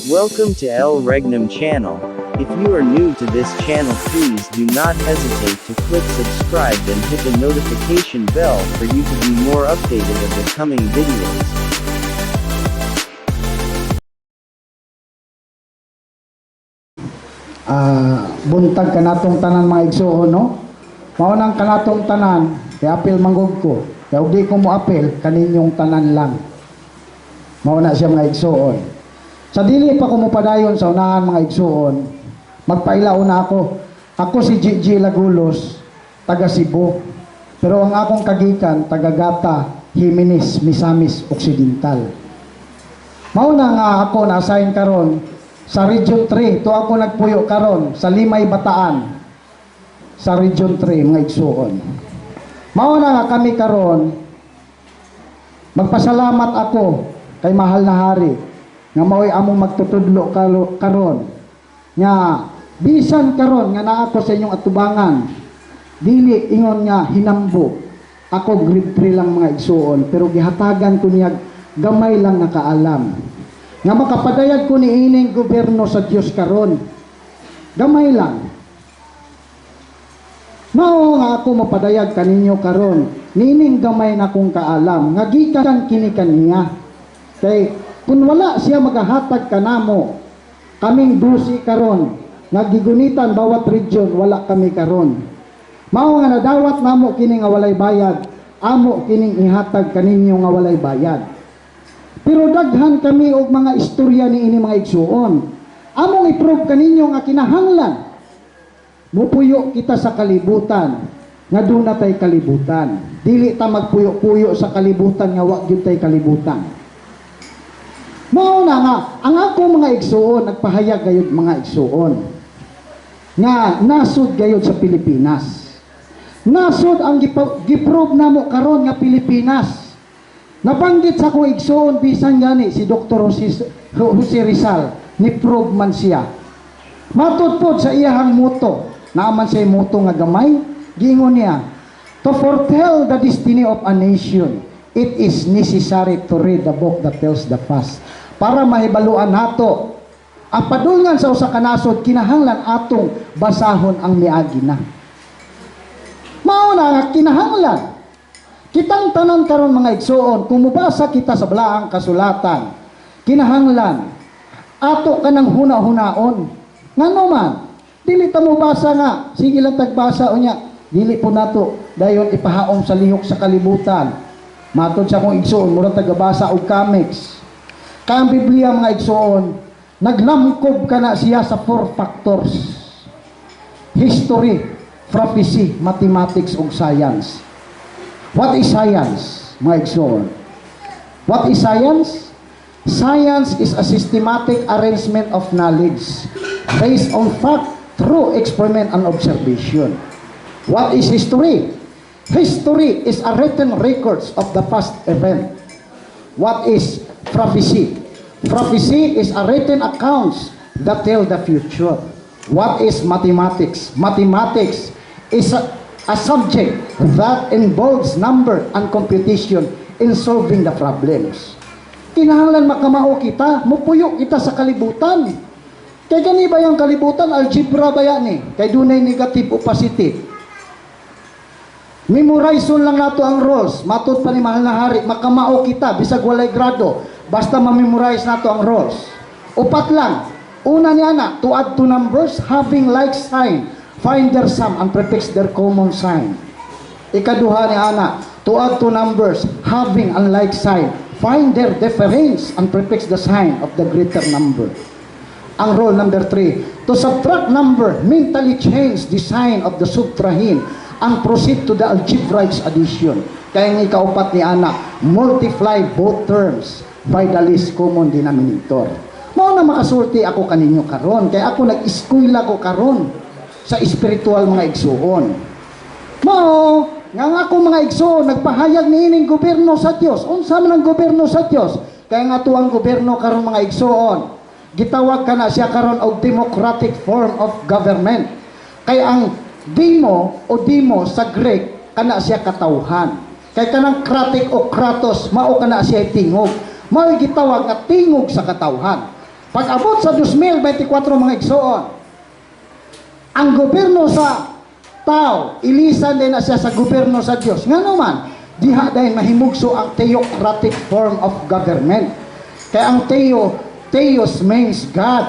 Welcome to El Regnum channel. If you are new to this channel, please do not hesitate to click subscribe and hit the notification bell for you to be more updated of the coming videos. Buntag kanatong tanan mga igsuon, no? Maunang kanatong tanan, kaya apil manggod ko. Kaya di ko mo apil, kaninyong tanan lang. Mauna siya mga igsuon. Sa dili pa ko mo padayon sa unahan mga igsuon, magpailaon na ako. Ako si Gigi Lagulos, taga Cebu. Pero ang akong kagikan, taga Gata, Jimenez, Misamis, Occidental. Mauna nga ako na-assign karon sa Region 3, to ako nagpuyo karon sa Limay Bataan, sa Region 3, mga igsuon. Mauna nga kami karon, magpasalamat ako kay mahal na hari, nga mao'y among magtutudlo karon, nga bisan karon nga naa ako sa inyong atubangan, dili ingon nga hinambo, ako grade 3 lang mga igsuon, pero gihatagan ko niya gamay lang nakaalam. Nga makapadayag ko ni ining gobyerno sa Dios karon. Gamay lang. Mao nga ako mapadayag kaninyo karon. Nining gamay na kong kaalam. Nga gikan kini kaniya. Kay kun wala siya magahatag kanamo, kaming dusi karon. Nga gigunitan bawat region, wala kami karon. Mao nga nadawat namo kini nga walay bayad. Amo kining ihatag kaninyo nga walay bayad. Pero daghan kami og mga istorya ni ini mga igsuon. Among i-prove kaninyo nga kinahanglan. Mupuyo kita sa kalibutan, nga doon na tay kalibutan. Dili ta magpuyo-puyo sa kalibutan nga wa gyud tay kalibutan. Mao na nga ang ako mga igsuon nagpahayag gayud mga igsuon nga nasud gayud sa Pilipinas. Nasud ang giprove namo karon nga Pilipinas. Nabanggit sa akong igsoon, bisan gani si Dr. Jose Rizal, ni-prove man siya. Matudpod sa iyahang moto, naaman siya moto nga gamay, gingon niya, to foretell the destiny of a nation, it is necessary to read the book that tells the past. Para mahibaluan nato, ang padulngan sa usa ka nasod, kinahanglan atong basahon ang miagi na. Mao na nga kinahanglan. Kitang tanan karon mga igsuon, kung mubasa kita sa balaang kasulatan, kinahanglan, ato ka ng huna-hunaon. Ngano man, dili ta mubasa nga, sige lang tagbasa o niya, dili po nato, dayon ipahaom sa lihok sa kalibutan. Matod sa akong igsuon, murang tagabasa og comics. Kaya ang Biblia mga igsuon, naglamkob ka na siya sa 4 factors. History, prophecy, mathematics ug science. What is science, mga igsoon? What is science? Science is a systematic arrangement of knowledge based on fact through experiment and observation. What is history? History is a written records of the past event. What is prophecy? Prophecy is a written accounts that tell the future. What is mathematics? Mathematics is a subject that involves number and computation in solving the problems. Kinahanglan makamao kita, mupuyo kita sa kalibutan. Kay gani ba yung kalibutan, algebra ba yan eh? Kay dunay negative o positive. Memorizon lang nato ang rules, matud pa ni mahal na hari, makamao kita, bisag walay grado, basta ma-memorize nato ang rules. Upat lang, una ni ana, to add two numbers having like sign, find their sum and prefix their common sign. Ikaduha ni ana, to add two numbers having unlike sign, find their difference and prefix the sign of the greater number. Ang rule number 3, to subtract number, mentally change the sign of the subtrahin and proceed to the algebraic addition. Kaya ng ikaupat ni ana, multiply both terms by the least common denominator. Mao na makasulti ako kaninyo karon, kaya ako nag-eskwela ko karon sa espiritual mga igsuon. Mao, nga ako mga igsuon, nagpahayag ni ining gobyerno sa Dios. Unsa man ang gobyerno sa Dios? Kaya nga tuwang gobyerno karon mga igsuon, gitawag ka na siya karon og democratic form of government. Kaya ang demo o demo sa Greek, kana siya katawhan. Kaya kanang kratik o kratos, mao kana siya tingog. Mao gitawag nga tingog sa katawhan. Pag-abot sa 2024 mga igsoon, ang gobyerno sa tao, ilisan din na siya sa gobyerno sa Dios. Nga naman, diha dahil mahimugso ang theocratic form of government. Kaya ang theos means God.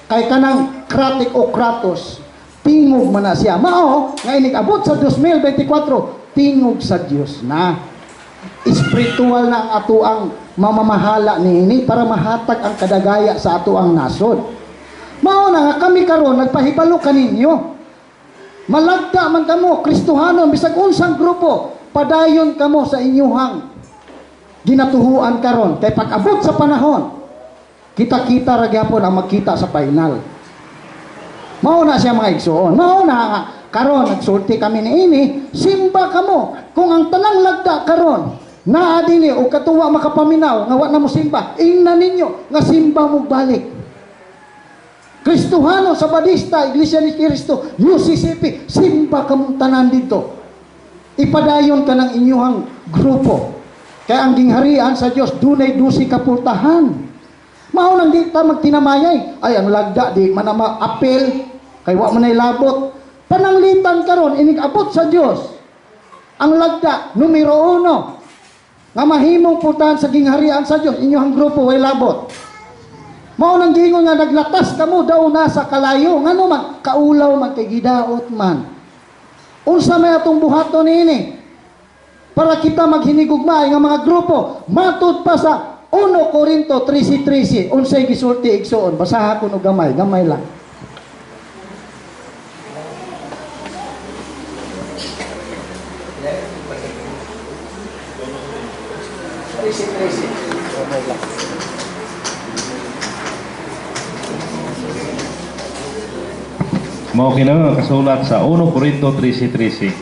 Kaya kanang kratik o kratos, tingog man na siya. Mao, nga inig-abot sa 2024, tingog sa Dios na. Espiritual na ang ato ang mamamahala niini para mahatag ang kadagaya sa ato ang nasod. Mao na nga kami karon nagpahibalo kaninyo. Malagda man kamo Kristohanon bisag unsang grupo, padayon kamo sa inyuhang ginatuhuan karon kay pag-abot sa panahon kita-kita ra gyapon ang magkita sa final. Mao na siya mga igsoon. Mao na nga karon nagsulti kami niini, simba kamo kung ang tanang lagda karon naa dinhi o katuwa makapaminaw nga wa na mo simba, ingna ninyo nga simba mo balik. Kristohano, Sabadista, Iglesia ni Cristo, UCCP, simba kamong tanan dito. Ipadayon ka ng inyuhang grupo. Kaya ang gingharian sa Dios dunay 12 kapultahan. Mao nang di ta magtinamayay, ay ang lagda di man na apel kay wa man nay labot. Pananglitan karon inig-abot sa Dios. Ang lagda numero 1 nga mahimong pultahan sa gingharian sa Dios, inyong grupo way labot. Mao nang gingon nga naglatas kamo daw na sa kalayo, ngano man kaulaw man kay gidaot man. Unsa may atong buhaton niini? Para kita maghinigugmay nga mga grupo, matud pa sa 1 Corinto 13:13. Unsay gisulti igsoon? Basaha ko og gamay lang. Mao kina kasulat sa 1 Corinto 13:13.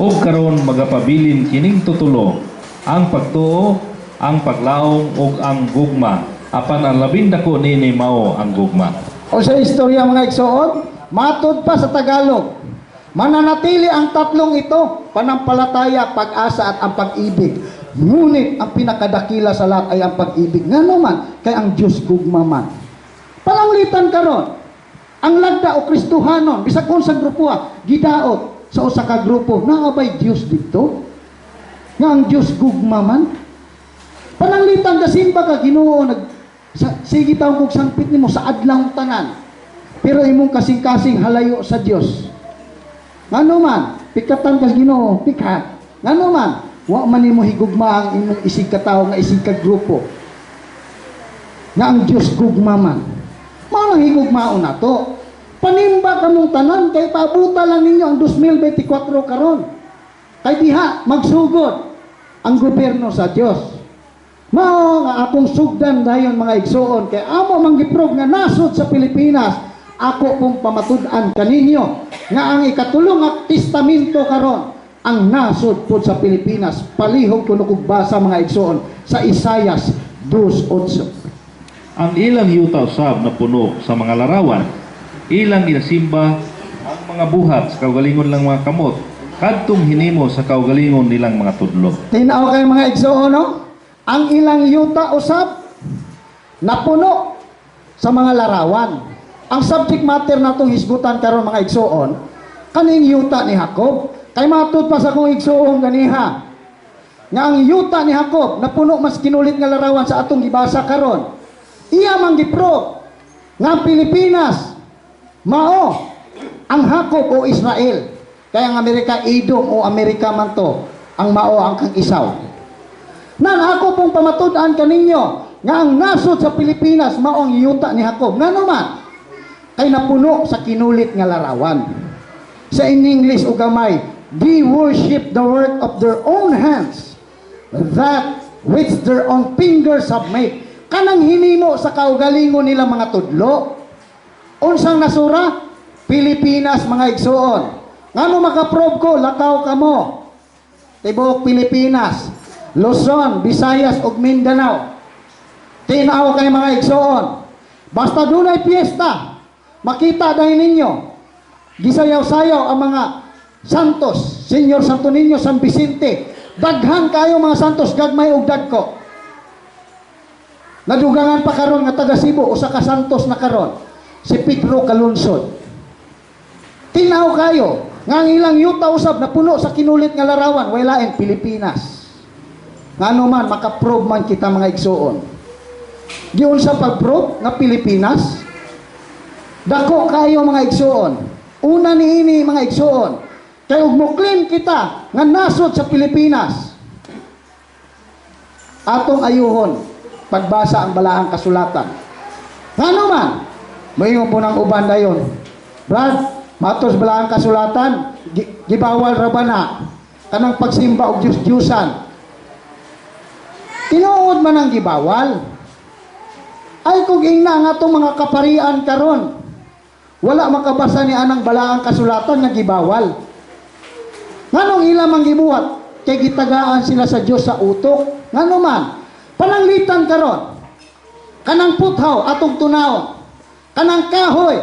Og karon magapabilin kining tutulo, ang pagtuo, ang paglaom ug ang gugma, apan ang labing dako nini mao ang gugma. O sa istorya mga igsoon, matud pa sa Tagalog, mananatili ang tatlong ito, panampalataya, pag-asa at ang pag-ibig. Ngunit ang pinakadakila sa lahat ay ang pag-ibig. Nga naman, kay ang Diyos gugma man. Palanglitan karon, ang lagda o Kristohanon, bisag unsang grupo gidaot sa usa ka grupo, naabay Dios dito? Nga ang Dios gugma man. Pananglitan ka simba ka Ginoo sige taong kog sangpit nimo sa adlaw tanan. Pero imong kasing-kasing halayo sa Dios. Ngano man, pikatan ka Ginoo, pikat. Ngano man, wa man nimo higugma ang imong isig ka tawo nga isig ka grupo. Nga ang Dios gugma man. Mao lang higugmaon nato. Panimba kamong tanan kay paabuta lang ninyo ang 2024 karon. Kay diha magsugod ang gobyerno sa Dios. Mao nga akong sugdan dayon mga igsoon kay amo manggiprog nga nasod sa Pilipinas. Ako pong pamatud-an kaninyo nga ang ikatulong at testamento karon ang nasod po sa Pilipinas. Palihog kuno kog basa mga igsoon sa Isayas 2:8. Ang ilang yuta usab na puno sa mga larawan, ilang ginasimba ang mga buhat sa kaugalingon lang mga kamot, kadtong hinimo sa kaugalingon nilang mga tudlo. Tinaw kay mga igsoon, no? Ang ilang yuta usab napuno sa mga larawan. Ang subject matter natong hisgutan karon mga igsoon, kaning yuta ni Jacob. Kay matud pa sa kong igsoon ganiha. Nga ang yuta ni Jacob napuno mas kinulit nga larawan sa atong gibasa karon. Iya man giprog nga ang Pilipinas mao ang Jacob o Israel. Kaya ang Amerika Edom o Amerika man to, ang mao ang kang isaw. Nan ako pong pamatud-an kaninyo nga ang nasod sa Pilipinas mao ang yuta ni Jacob. Ngano man? Kay napuno sa kinulit nga larawan. Sa in English o gamay, they worship the work of their own hands, that which their own fingers have made. Kanang hinimo sa kaugalingon nila mga tudlo. Unsang nasura? Pilipinas mga igsoon. Ngano makaprob ko, lakaw kamo. Tibuok Pilipinas, Luzon, Visayas ug Mindanao. Tinaw kay mga igsoon. Basta dunay piyesta, makita dahil ninyo. Gisayaw-sayaw ang mga santos, Senyor Santo Niño, San Vicente. Daghan kayo mga santos, gagmay ug dagko. Nadugangan pa karon nga taga Cebu usa ka Santos na karon, si Pedro Calunsod. Tinaw kayo nga ang ilang yuta usab na puno sa kinulit nga larawan way lain Pilipinas. Ngano man maka-prove man kita mga igsoon. Giun sa pag-prove nga Pilipinas, dako kayo mga igsoon. Una niini mga igsoon, kay ug mo-claim kita nga nasod sa Pilipinas. Atong ayuhon pagbasa ang balaang kasulatan. Ngano man, moingon po ng uban dayon. Brad, matos balaang kasulatan, gibawal ra ba na kanang pagsimba og Diyos-Diyosan? Tinuod man ang gibawal. Ay kung ingna nga itong mga kaparian karon, wala makabasa ni anang balaang kasulatan nga gibawal. Nganong ilamang gibuhat? Kay gitagaan sila sa Dios sa utok. Ngano man, pananglitan karon, kanang puthaw atong tunaon, kanang kahoy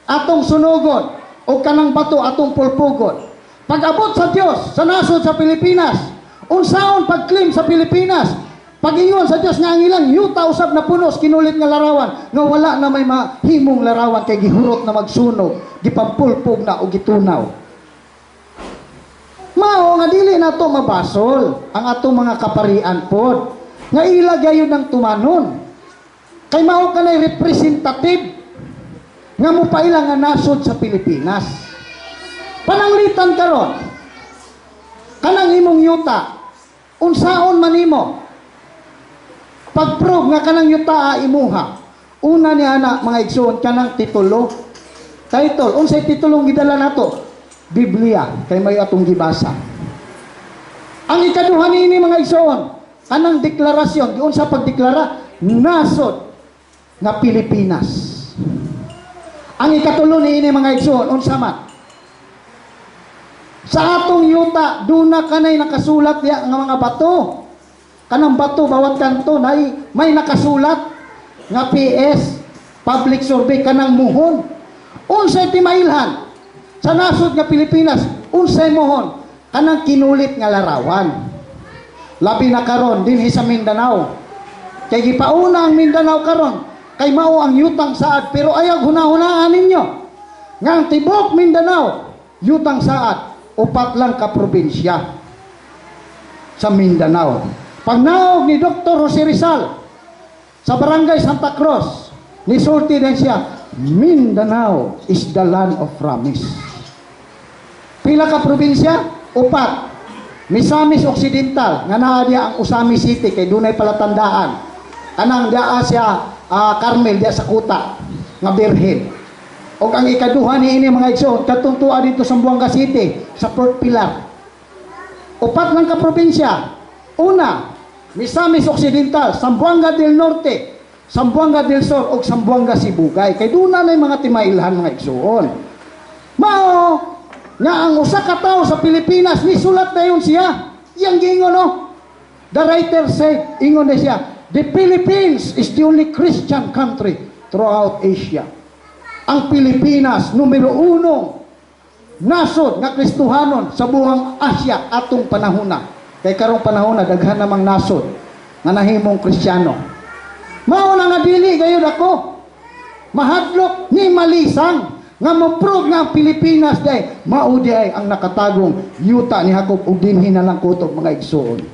atong sunugon, o kanang bato atong pulpugon. Pag-abot sa Dios sa nasod sa Pilipinas, unsaon pag-claim sa Pilipinas, pag-ingon sa Dios nga ang ilang yuta usab na punos kinulit nga larawan nga wala na may mahimong larawan kay gihurot na magsunog, gipampulpog na o gitunaw. Mao nga dili na to mabasol ang atong mga kaparian pod nga ilagay yun ng tumanon. Kay mao kanay representative nga mupaila nga nasod sa Pilipinas. Pananglitan karon, kanang imong yuta, unsaon man nimo pag-prove nga kanang yuta imuha. Una ni ana mga igsoon kanang titulo. Title, unsay titulong gidala nato? Biblia, kay may atong gibasa. Ang ikaduha niini mga igsoon, kanang deklarasyon, giun sa pagdeklara nasod nga Pilipinas. Ang ikatulo niini mga igsoon, unsa man? Sa atong yuta, duna kanay nakasulat diya nga mga bato. Kanang bato bawat kanto may nakasulat nga PS, public survey kanang muhon. Unsay timailhan sa nasod nga Pilipinas, unsay mohon kanang kinulit nga larawan. Labi na karon dinhi sa Mindanao. Kay gipauna ang Mindanao karon kay mao ang yutang saad, pero ayaw hunahunaan ninyo nga ang tibok Mindanao yutang saad, upat lang ka probinsya sa Mindanao. Pagnaog ni Dr. Jose Rizal sa barangay Santa Cruz, nisulti din siya, Mindanao is the land of promise. Pila ka probinsya? Upat. Misamis Occidental, nga naa diya ang Usami City, kay dunay palatandaan. Kanang diya siya, Carmel, diya sa Kuta, nga Birhen. O ang ikaduha ni ini mga igsoon, katungtua dito sa Buanga City, sa Port Pilar. Upat lang ka probinsya. Una, Misamis Occidental, Zamboanga del Norte, Zamboanga del Sur, o Zamboanga Sibugay. Kay duna na yung mga timailhan mga igsoon. Mao, nga ang usa ka tawo sa Pilipinas, nisulat na yun siya. Iyang gingon, no? The writer said, ingon na siya, the Philippines is the only Christian country throughout Asia. Ang Pilipinas, numero 1, nasod nga Kristohanon sa buhang Asya atong panahona. Kay karong panahon na daghan namang nasod nga nahimong Kristiyano. Mao na nga dili gayud ako mahadlok ni malisang nga mo-prove nga ang Pilipinas day mao di ay ang nakatagong yuta ni Jacob ug dinhi na lang kutob mga igsoon.